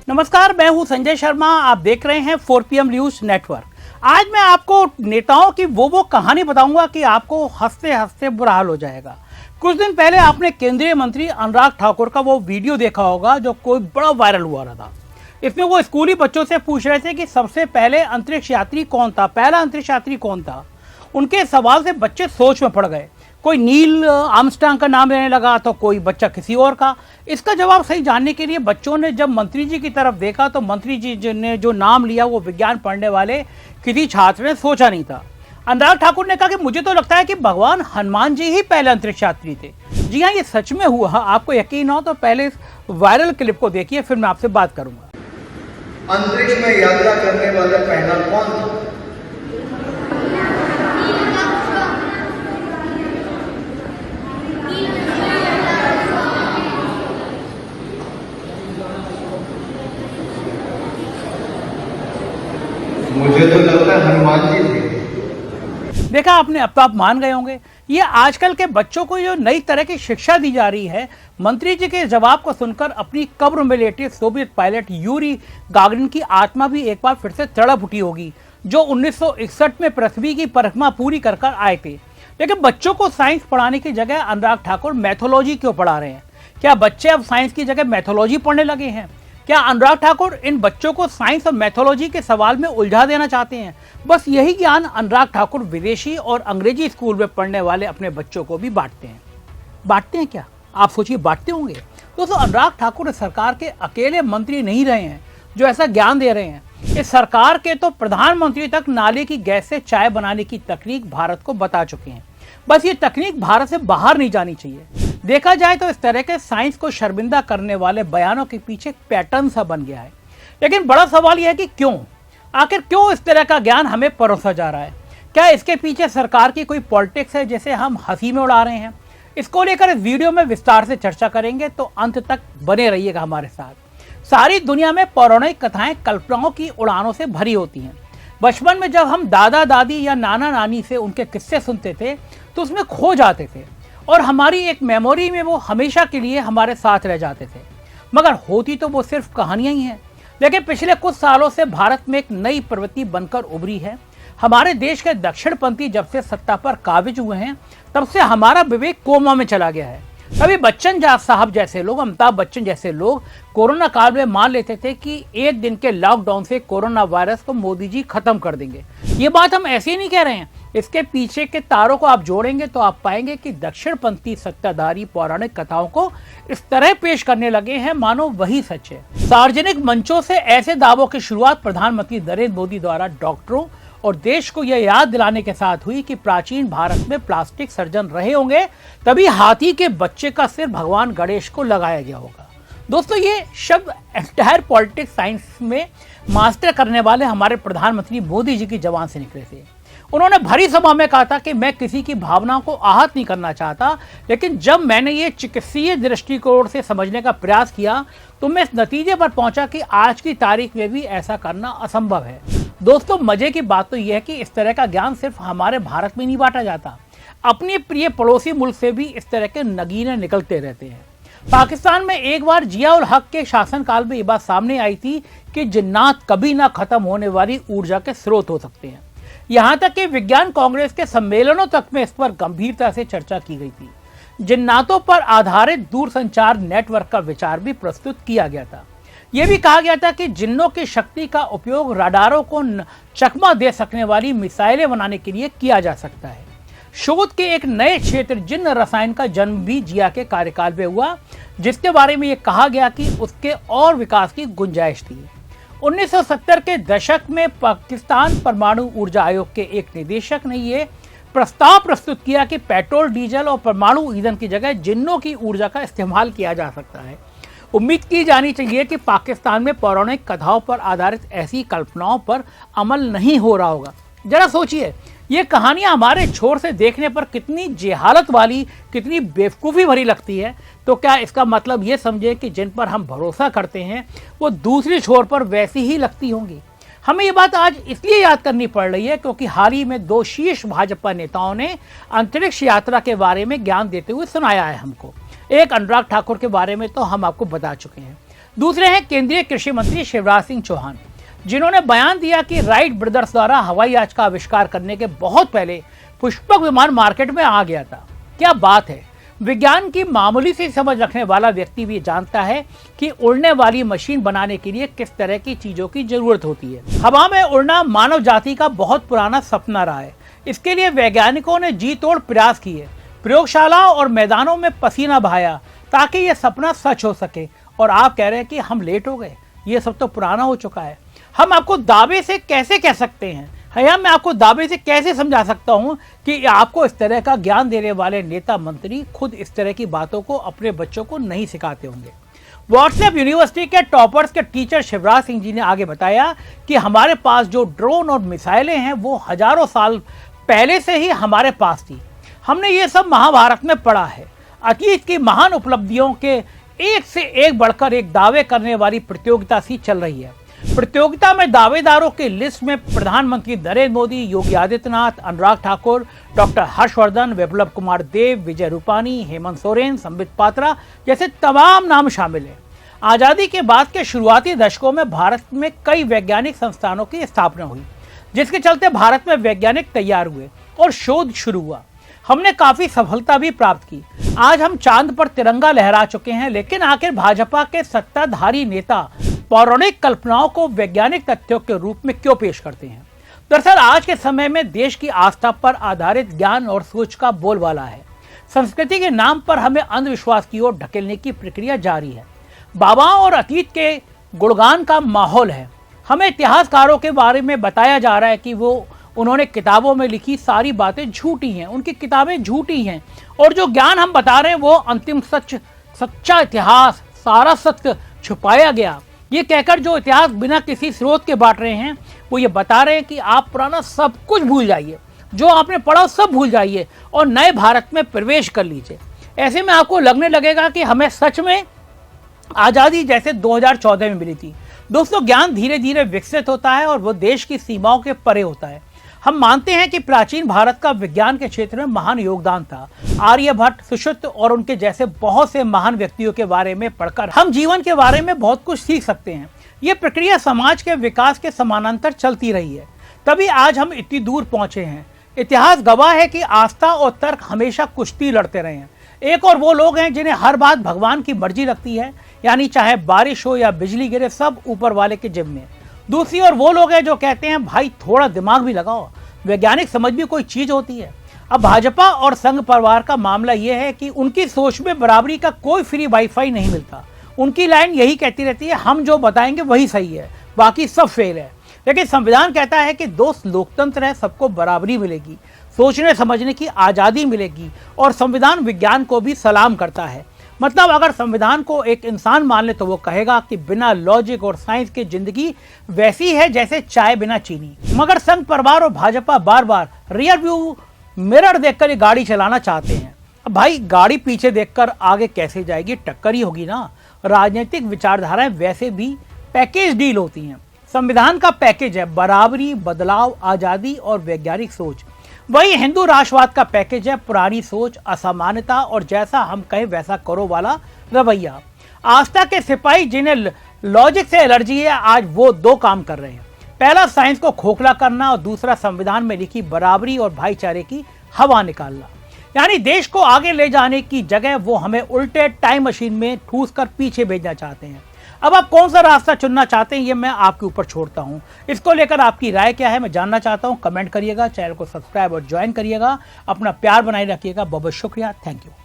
नमस्कार, मैं हूं संजय शर्मा। आप देख रहे हैं 4 PM न्यूज नेटवर्क। आज मैं आपको नेताओं की वो कहानी बताऊंगा कि आपको हंसते हंसते बुरा हाल हो जाएगा। कुछ दिन पहले आपने केंद्रीय मंत्री अनुराग ठाकुर का वो वीडियो देखा होगा जो कोई बड़ा वायरल हुआ रहा था। इसमें वो स्कूली बच्चों से पूछ रहे थे कि सबसे पहले अंतरिक्ष यात्री कौन था, पहला अंतरिक्ष यात्री कौन था। उनके सवाल से बच्चे सोच में पड़ गए। कोई नील आर्मस्ट्रांग का नाम लेने लगा तो कोई बच्चा किसी और का। इसका जवाब सही जानने के लिए बच्चों ने जब मंत्री जी की तरफ देखा तो मंत्री जी ने जो नाम लिया वो विज्ञान पढ़ने वाले किसी छात्र ने सोचा नहीं था। अनुराग ठाकुर ने कहा कि मुझे तो लगता है कि भगवान हनुमान जी ही पहले अंतरिक्ष यात्री थे। जी हाँ, ये सच में हुआ। आपको यकीन हो तो पहले इस वायरल क्लिप को देखिए, फिर मैं आपसे बात करूंगा। अंतरिक्ष में यात्रा करने वाला पहला कौन था? मुझे तो लगता है हनुमान जी थे। देखा आपने, अब तो आप मान गए होंगे। ये आजकल के बच्चों को जो नई तरह की शिक्षा दी जा रही है, मंत्री जी के जवाब को सुनकर अपनी कब्र में लेटे सोवियत पायलट यूरी गागरिन की आत्मा भी एक बार फिर से तड़प उठी होगी, जो 1961 में पृथ्वी की परिक्रमा पूरी कर आए थे। लेकिन बच्चों को साइंस पढ़ाने की जगह अनुराग ठाकुर मैथोलॉजी क्यों पढ़ा रहे हैं? क्या बच्चे अब साइंस की जगह मैथोलॉजी पढ़ने लगे हैं? क्या अनुराग ठाकुर इन बच्चों को साइंस और मैथोलॉजी के सवाल में उलझा देना चाहते हैं? बस यही ज्ञान अनुराग ठाकुर विदेशी और अंग्रेजी स्कूल में पढ़ने वाले अपने बच्चों को भी बांटते हैं क्या? आप सोचिए, बांटते होंगे। दोस्तों, अनुराग ठाकुर इस सरकार के अकेले मंत्री नहीं रहे हैं जो ऐसा ज्ञान दे रहे हैं। इस सरकार के तो प्रधानमंत्री तक नाले की गैस से चाय बनाने की तकनीक भारत को बता चुके हैं। बस ये तकनीक भारत से बाहर नहीं जानी चाहिए। देखा जाए तो इस तरह के साइंस को शर्मिंदा करने वाले बयानों के पीछे एक पैटर्न सा बन गया है। लेकिन बड़ा सवाल यह है कि क्यों, आखिर क्यों इस तरह का ज्ञान हमें परोसा जा रहा है? क्या इसके पीछे सरकार की कोई पॉलिटिक्स है जिसे हम हंसी में उड़ा रहे हैं? इसको लेकर इस वीडियो में विस्तार से चर्चा करेंगे, तो अंत तक बने रहिएगा हमारे साथ। सारी दुनिया में पौराणिक कथाएं कल्पनाओं की उड़ानों से भरी होती हैं। बचपन में जब हम दादा दादी या नाना नानी से उनके किस्से सुनते थे तो उसमें खो जाते थे और हमारी एक मेमोरी में वो हमेशा के लिए हमारे साथ रह जाते थे। मगर होती तो वो सिर्फ कहानियां ही हैं। लेकिन पिछले कुछ सालों से भारत में एक नई प्रवृत्ति बनकर उभरी है। हमारे देश के दक्षिणपंथी जब से सत्ता पर काबिज हुए हैं, तब से हमारा विवेक कोमा में चला गया है। कभी बच्चन साहब जैसे लोग, अमिताभ बच्चन जैसे लोग कोरोना काल में मान लेते थे कि एक दिन के लॉकडाउन से कोरोना वायरस को मोदी जी खत्म कर देंगे। ये बात हम ऐसे ही नहीं कह रहे हैं। इसके पीछे के तारों को आप जोड़ेंगे तो आप पाएंगे कि दक्षिणपंथी सत्ताधारी पौराणिक कथाओं को इस तरह पेश करने लगे हैं मानो वही सच है। सार्वजनिक मंचों से ऐसे दावों की शुरुआत प्रधानमंत्री नरेंद्र मोदी द्वारा डॉक्टरों और देश को यह याद दिलाने के साथ हुई कि प्राचीन भारत में प्लास्टिक सर्जन रहे होंगे, तभी हाथी के बच्चे का सिर भगवान गणेश को लगाया गया होगा। दोस्तों, ये शब्द एंटायर पॉलिटिक्स साइंस में मास्टर करने वाले हमारे प्रधानमंत्री मोदी जी की जबान से निकले थे। उन्होंने भरी सभा में कहा था कि मैं किसी की भावनाओं को आहत नहीं करना चाहता, लेकिन जब मैंने ये चिकित्सीय दृष्टिकोण से समझने का प्रयास किया तो मैं इस नतीजे पर पहुंचा कि आज की तारीख में भी ऐसा करना असंभव है। दोस्तों, मजे की बात तो यह है कि इस तरह का ज्ञान सिर्फ हमारे भारत में नहीं बांटा जाता। अपने प्रिय पड़ोसी मुल्क से भी इस तरह के नगीने निकलते रहते हैं। पाकिस्तान में एक बार जिया उल हक के शासनकाल में ये बात सामने आई थी कि जिन्नात कभी ना खत्म होने वाली ऊर्जा के स्रोत हो सकते हैं। यहाँ तक कि विज्ञान कांग्रेस के सम्मेलनों तक में इस पर गंभीरता से चर्चा की गई थी। जिन्नातों पर आधारित दूरसंचार नेटवर्क का विचार भी प्रस्तुत किया गया था। यह भी कहा गया था कि जिन्नों की शक्ति का उपयोग रडारों को चकमा दे सकने वाली मिसाइलें बनाने के लिए किया जा सकता है। शोध के एक नए क्षेत्र जिन्न रसायन का जन्म भी जिया के कार्यकाल में हुआ, जिसके बारे में यह कहा गया कि उसके और विकास की गुंजाइश थी। 1970 के दशक में पाकिस्तान परमाणु ऊर्जा आयोग के एक निदेशक ने यह प्रस्ताव प्रस्तुत किया कि पेट्रोल, डीजल और परमाणु ईंधन की जगह जिन्नों की ऊर्जा का इस्तेमाल किया जा सकता है। उम्मीद की जानी चाहिए कि पाकिस्तान में पौराणिक कथाओं पर आधारित ऐसी कल्पनाओं पर अमल नहीं हो रहा होगा। जरा सोचिए, ये कहानियां हमारे छोर से देखने पर कितनी जेहालत वाली, कितनी बेवकूफ़ी भरी लगती है। तो क्या इसका मतलब ये समझे कि जिन पर हम भरोसा करते हैं वो दूसरी छोर पर वैसी ही लगती होंगी? हमें ये बात आज इसलिए याद करनी पड़ रही है क्योंकि हाल ही में 2 शीर्ष भाजपा नेताओं ने अंतरिक्ष यात्रा के बारे में ज्ञान देते हुए सुनाया है हमको। एक अनुराग ठाकुर के बारे में तो हम आपको बता चुके हैं। दूसरे हैं केंद्रीय कृषि मंत्री शिवराज सिंह चौहान, जिन्होंने बयान दिया कि राइट ब्रदर्स द्वारा हवाई जहाज का आविष्कार करने के बहुत पहले पुष्पक विमान मार्केट में आ गया था। क्या बात है। विज्ञान की मामूली सी समझ रखने वाला व्यक्ति भी जानता है कि उड़ने वाली मशीन बनाने के लिए किस तरह की चीजों की जरूरत होती है। हवा में उड़ना मानव जाति का बहुत पुराना सपना रहा है। इसके लिए वैज्ञानिकों ने जी तोड़ प्रयास किए, प्रयोगशाला और मैदानों में पसीना बहाया ताकि यह सपना सच हो सके। और आप कह रहे हैं कि हम लेट हो गए, ये सब तो पुराना हो चुका है। हम आपको दावे से कैसे कह सकते हैं, या मैं आपको दावे से कैसे समझा सकता हूं कि आपको इस तरह का ज्ञान देने वाले नेता मंत्री खुद इस तरह की बातों को अपने बच्चों को नहीं सिखाते होंगे। व्हाट्सएप यूनिवर्सिटी के टॉपर्स के टीचर शिवराज सिंह जी ने आगे बताया कि हमारे पास जो ड्रोन और मिसाइलें हैं वो हजारों साल पहले से ही हमारे पास थी। हमने ये सब महाभारत में पढ़ा है। अतीत की महान उपलब्धियों के एक से एक बढ़कर एक दावे करने वाली प्रतियोगिता सी चल रही है। प्रतियोगिता में दावेदारों की लिस्ट में प्रधानमंत्री नरेंद्र मोदी, योगी आदित्यनाथ, अनुराग ठाकुर, डॉक्टर हर्षवर्धन, विप्लव कुमार देव, विजय रूपानी, हेमंत सोरेन, संबित पात्रा जैसे तमाम नाम शामिल हैं। आजादी के बाद के शुरुआती दशकों में भारत में कई वैज्ञानिक संस्थानों की स्थापना हुई, जिसके चलते भारत में वैज्ञानिक तैयार हुए और शोध शुरू हुआ। हमने काफी सफलता भी प्राप्त की। आज हम चांद पर तिरंगा लहरा चुके हैं, लेकिन आखिर भाजपा के सत्ताधारी नेता पौराणिक कल्पनाओं को वैज्ञानिक तथ्यों के रूप में क्यों पेश करते हैं? दरअसल आज के समय में देश की आस्था पर आधारित ज्ञान और सोच का बोलबाला है। संस्कृति के नाम पर हमें अंधविश्वास की ओर ढकेलने की प्रक्रिया जारी है। बाबाओं और अतीत के गुणगान का माहौल है। हमें इतिहासकारों के बारे में बताया जा रहा है कि उन्होंने किताबों में लिखी सारी बातें झूठी हैं, उनकी किताबें झूठी हैं, और जो ज्ञान हम बता रहे हैं वो अंतिम सच, सच्चा इतिहास, सारा सत्य छुपाया गया। ये कहकर जो इतिहास बिना किसी स्रोत के बांट रहे हैं, वो ये बता रहे हैं कि आप पुराना सब कुछ भूल जाइए, जो आपने पढ़ा सब भूल जाइए और नए भारत में प्रवेश कर लीजिए। ऐसे में आपको लगने लगेगा कि हमें सच में आज़ादी जैसे 2014 में मिली थी। दोस्तों, ज्ञान धीरे धीरे विकसित होता है और वो देश की सीमाओं के परे होता है। हम मानते हैं कि प्राचीन भारत का विज्ञान के क्षेत्र में महान योगदान था। आर्यभट्ट, सुश्रुत और उनके जैसे बहुत से महान व्यक्तियों के बारे में पढ़कर हम जीवन के बारे में बहुत कुछ सीख सकते हैं। ये प्रक्रिया समाज के विकास के समानांतर चलती रही है, तभी आज हम इतनी दूर पहुंचे हैं। इतिहास गवाह है कि आस्था और तर्क हमेशा कुश्ती लड़ते रहे हैं। एक और वो लोग हैं जिन्हें हर बात भगवान की मर्जी लगती है, यानी चाहे बारिश हो या बिजली गिरे सब ऊपर वाले के जिम्मे। दूसरी ओर वो लोग हैं जो कहते हैं भाई थोड़ा दिमाग भी लगाओ, वैज्ञानिक समझ भी कोई चीज होती है। अब भाजपा और संघ परिवार का मामला यह है कि उनकी सोच में बराबरी का कोई फ्री वाईफाई नहीं मिलता। उनकी लाइन यही कहती रहती है, हम जो बताएंगे वही सही है, बाकी सब फेल है। लेकिन संविधान कहता है कि दोस्त लोकतंत्र है, सबको बराबरी मिलेगी, सोचने समझने की आज़ादी मिलेगी, और संविधान विज्ञान को भी सलाम करता है। मतलब अगर संविधान को एक इंसान मान ले तो वो कहेगा कि बिना लॉजिक और साइंस की जिंदगी वैसी है जैसे चाय बिना चीनी। मगर संघ परिवार और भाजपा बार बार रियर व्यू मिरर देखकर ये गाड़ी चलाना चाहते हैं। अब भाई गाड़ी पीछे देखकर आगे कैसे जाएगी, टक्कर ही होगी ना। राजनीतिक विचारधाराएं वैसे भी पैकेज डील होती हैं। संविधान का पैकेज है बराबरी, बदलाव, आज़ादी और वैज्ञानिक सोच। वही हिंदू राष्ट्रवाद का पैकेज है पुरानी सोच, असमानता और जैसा हम कहें वैसा करो वाला रवैया। आस्था के सिपाही जिन्हें लॉजिक से एलर्जी है, आज वो दो काम कर रहे हैं। पहला साइंस को खोखला करना और दूसरा संविधान में लिखी बराबरी और भाईचारे की हवा निकालना। यानी देश को आगे ले जाने की जगह वो हमें उल्टे टाइम मशीन में ठूस कर पीछे भेजना चाहते हैं। अब आप कौन सा रास्ता चुनना चाहते हैं ये मैं आपके ऊपर छोड़ता हूं। इसको लेकर आपकी राय क्या है मैं जानना चाहता हूं। कमेंट करिएगा, चैनल को सब्सक्राइब और ज्वाइन करिएगा। अपना प्यार बनाए रखिएगा। बहुत बहुत शुक्रिया। Thank you.